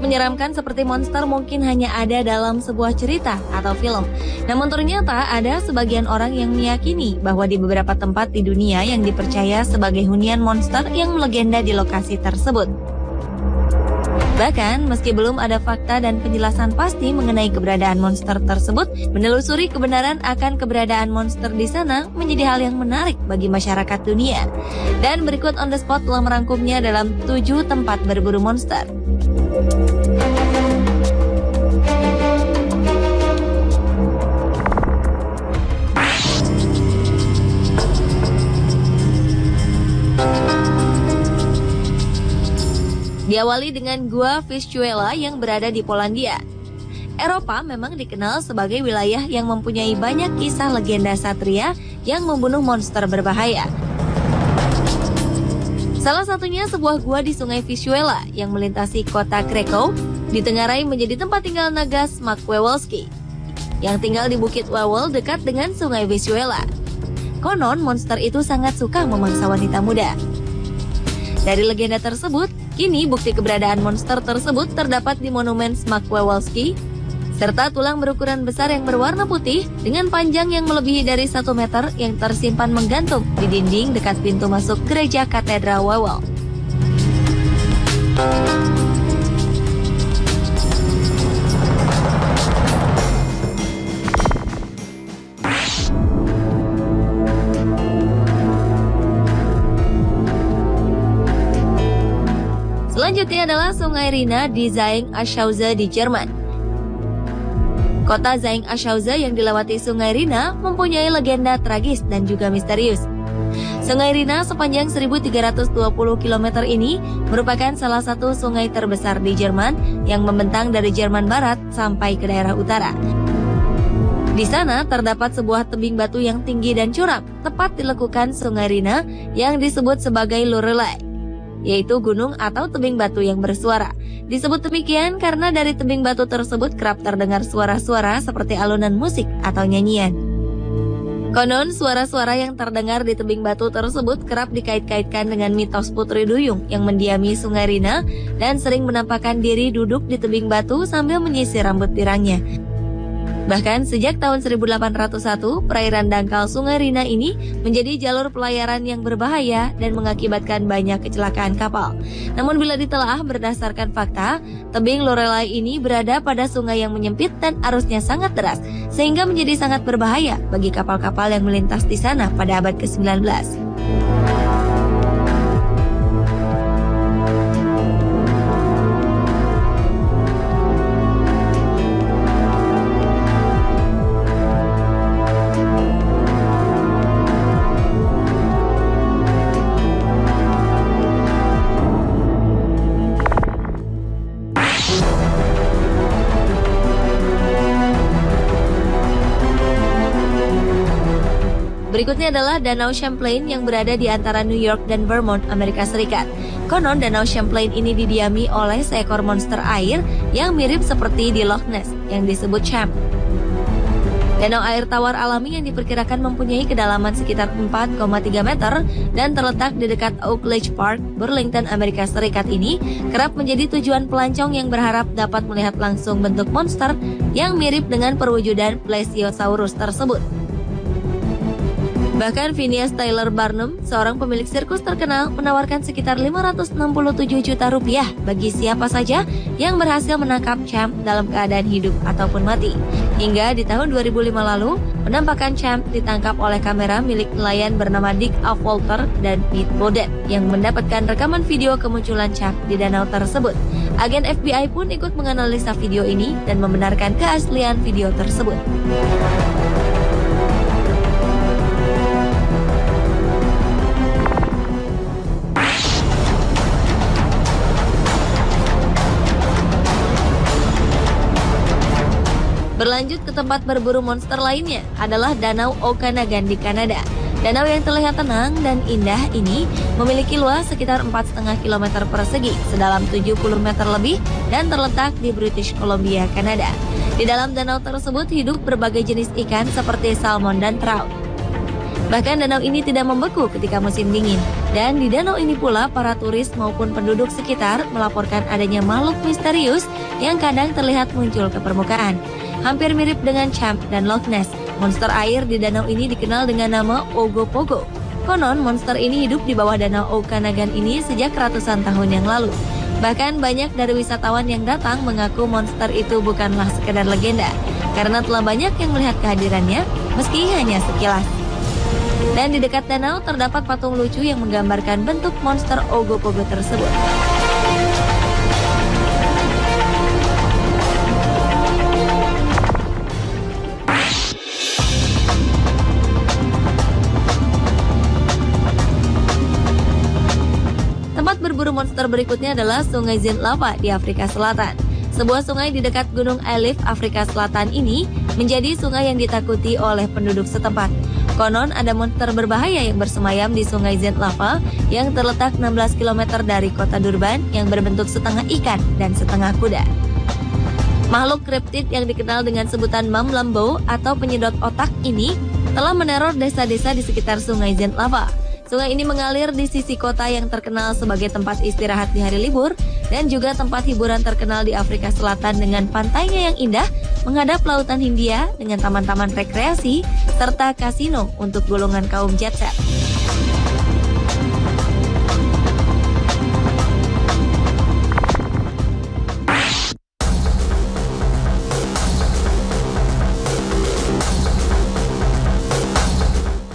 menyeramkan seperti monster mungkin hanya ada dalam sebuah cerita atau film. Namun ternyata ada sebagian orang yang meyakini bahwa di beberapa tempat di dunia yang dipercaya sebagai hunian monster yang melegenda di lokasi tersebut. Bahkan, meski belum ada fakta dan penjelasan pasti mengenai keberadaan monster tersebut, menelusuri kebenaran akan keberadaan monster di sana menjadi hal yang menarik bagi masyarakat dunia. Dan berikut On The Spot telah merangkumnya dalam 7 tempat berburu monster. Diawali dengan Gua Vistchuela yang berada di Polandia. Eropa memang dikenal sebagai wilayah yang mempunyai banyak kisah legenda satria yang membunuh monster berbahaya. Salah satunya sebuah gua di Sungai Vistchuela yang melintasi kota Krakow ditengarai menjadi tempat tinggal naga Smak Wawelski yang tinggal di Bukit Wawel dekat dengan Sungai Vistchuela. Konon monster itu sangat suka memangsa wanita muda. Dari legenda tersebut, kini bukti keberadaan monster tersebut terdapat di monumen Smak Wawelski, serta tulang berukuran besar yang berwarna putih dengan panjang yang melebihi dari 1 meter yang tersimpan menggantung di dinding dekat pintu masuk gereja katedral Wawel. Selanjutnya adalah Sungai Rhina di Zaeng-Aschauze di Jerman. Kota Zaeng-Aschauze yang dilewati Sungai Rhina mempunyai legenda tragis dan juga misterius. Sungai Rhina sepanjang 1320 km ini merupakan salah satu sungai terbesar di Jerman yang membentang dari Jerman Barat sampai ke daerah utara. Di sana terdapat sebuah tebing batu yang tinggi dan curam, tepat di lekukan Sungai Rhina yang disebut sebagai Lorelei, yaitu gunung atau tebing batu yang bersuara. Disebut demikian karena dari tebing batu tersebut kerap terdengar suara-suara seperti alunan musik atau nyanyian. Konon suara-suara yang terdengar di tebing batu tersebut kerap dikait-kaitkan dengan mitos Putri Duyung yang mendiami Sungai Rhina dan sering menampakkan diri duduk di tebing batu sambil menyisir rambut pirangnya. Bahkan sejak tahun 1801, perairan dangkal Sungai Rhina ini menjadi jalur pelayaran yang berbahaya dan mengakibatkan banyak kecelakaan kapal. Namun bila ditelaah berdasarkan fakta, tebing Lorelei ini berada pada sungai yang menyempit dan arusnya sangat deras, sehingga menjadi sangat berbahaya bagi kapal-kapal yang melintas di sana pada abad ke-19. Berikutnya adalah Danau Champlain yang berada di antara New York dan Vermont, Amerika Serikat. Konon Danau Champlain ini didiami oleh seekor monster air yang mirip seperti di Loch Ness yang disebut Champ. Danau air tawar alami yang diperkirakan mempunyai kedalaman sekitar 4,3 meter dan terletak di dekat Oak Lodge Park, Burlington, Amerika Serikat ini kerap menjadi tujuan pelancong yang berharap dapat melihat langsung bentuk monster yang mirip dengan perwujudan Plesiosaurus tersebut. Bahkan Phineas Taylor Barnum, seorang pemilik sirkus terkenal, menawarkan sekitar 567 juta rupiah bagi siapa saja yang berhasil menangkap Champ dalam keadaan hidup ataupun mati. Hingga di tahun 2005 lalu, penampakan Champ ditangkap oleh kamera milik nelayan bernama Dick Walter dan Pete Bowden yang mendapatkan rekaman video kemunculan Champ di danau tersebut. Agen FBI pun ikut menganalisa video ini dan membenarkan keaslian video tersebut. Berlanjut ke tempat berburu monster lainnya adalah Danau Okanagan di Kanada. Danau yang terlihat tenang dan indah ini memiliki luas sekitar 4,5 km persegi, sedalam 70 meter lebih dan terletak di British Columbia, Kanada. Di dalam danau tersebut hidup berbagai jenis ikan seperti salmon dan trout. Bahkan danau ini tidak membeku ketika musim dingin. Dan di danau ini pula para turis maupun penduduk sekitar melaporkan adanya makhluk misterius yang kadang terlihat muncul ke permukaan. Hampir mirip dengan Champ dan Loch Ness, monster air di danau ini dikenal dengan nama Ogopogo. Konon monster ini hidup di bawah danau Okanagan ini sejak ratusan tahun yang lalu. Bahkan banyak dari wisatawan yang datang mengaku monster itu bukanlah sekedar legenda, karena telah banyak yang melihat kehadirannya meski hanya sekilas. Dan di dekat danau terdapat patung lucu yang menggambarkan bentuk monster Ogopogo tersebut. Tempat berburu monster berikutnya adalah Sungai Zinlava di Afrika Selatan. Sebuah sungai di dekat Gunung Eilif, Afrika Selatan ini menjadi sungai yang ditakuti oleh penduduk setempat. Konon ada monster berbahaya yang bersemayam di Sungai Zinlava yang terletak 16 km dari kota Durban yang berbentuk setengah ikan dan setengah kuda. Makhluk kriptid yang dikenal dengan sebutan Mamlambo atau penyedot otak ini telah meneror desa-desa di sekitar Sungai Zinlava. Sungai ini mengalir di sisi kota yang terkenal sebagai tempat istirahat di hari libur dan juga tempat hiburan terkenal di Afrika Selatan dengan pantainya yang indah menghadap lautan Hindia dengan taman-taman rekreasi serta kasino untuk golongan kaum jet set.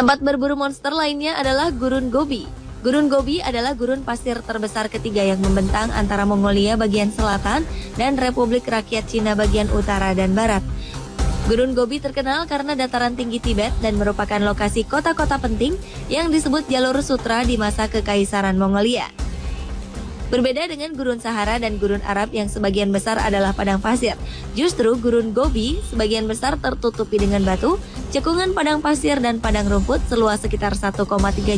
Tempat berburu monster lainnya adalah Gurun Gobi. Gurun Gobi adalah gurun pasir terbesar ketiga yang membentang antara Mongolia bagian selatan dan Republik Rakyat Cina bagian utara dan barat. Gurun Gobi terkenal karena dataran tinggi Tibet dan merupakan lokasi kota-kota penting yang disebut jalur sutra di masa Kekaisaran Mongolia. Berbeda dengan Gurun Sahara dan Gurun Arab yang sebagian besar adalah padang pasir, justru Gurun Gobi sebagian besar tertutupi dengan batu, cekungan padang pasir dan padang rumput seluas sekitar 1,3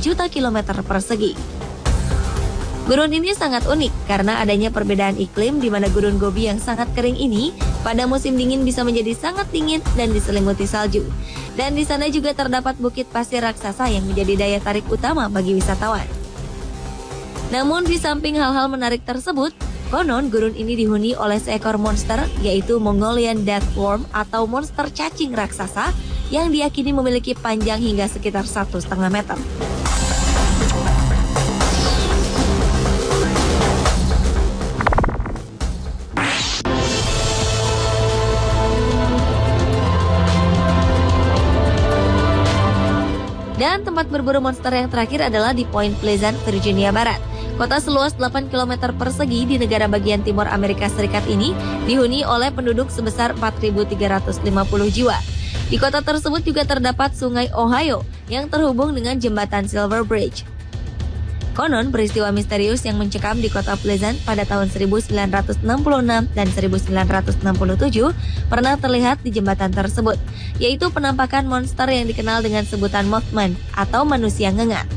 juta kilometer persegi. Gurun ini sangat unik karena adanya perbedaan iklim di mana Gurun Gobi yang sangat kering ini pada musim dingin bisa menjadi sangat dingin dan diselimuti salju. Dan di sana juga terdapat bukit pasir raksasa yang menjadi daya tarik utama bagi wisatawan. Namun di samping hal-hal menarik tersebut, konon gurun ini dihuni oleh seekor monster yaitu Mongolian Deathworm atau monster cacing raksasa yang diyakini memiliki panjang hingga sekitar 1,5 meter. Dan tempat berburu monster yang terakhir adalah di Point Pleasant, Virginia Barat. Kota seluas 8 km persegi di negara bagian timur Amerika Serikat ini dihuni oleh penduduk sebesar 4.350 jiwa. Di kota tersebut juga terdapat Sungai Ohio yang terhubung dengan jembatan Silver Bridge. Konon peristiwa misterius yang mencekam di kota Pleasant pada tahun 1966 dan 1967 pernah terlihat di jembatan tersebut, yaitu penampakan monster yang dikenal dengan sebutan Mothman atau manusia ngengat.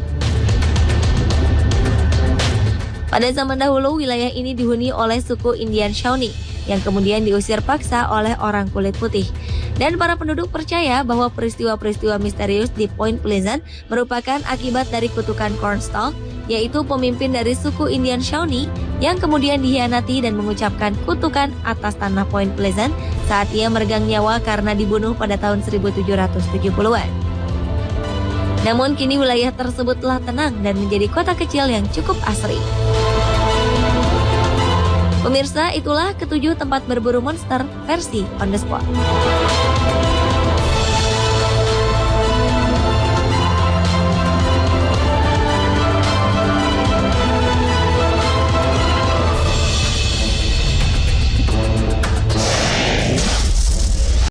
Pada zaman dahulu, wilayah ini dihuni oleh suku Indian Shawnee yang kemudian diusir paksa oleh orang kulit putih. Dan para penduduk percaya bahwa peristiwa-peristiwa misterius di Point Pleasant merupakan akibat dari kutukan Cornstalk, yaitu pemimpin dari suku Indian Shawnee yang kemudian dikhianati dan mengucapkan kutukan atas tanah Point Pleasant saat ia meregang nyawa karena dibunuh pada tahun 1770-an. Namun kini wilayah tersebut telah tenang dan menjadi kota kecil yang cukup asri. Pemirsa, itulah ketujuh tempat berburu monster versi On The Spot.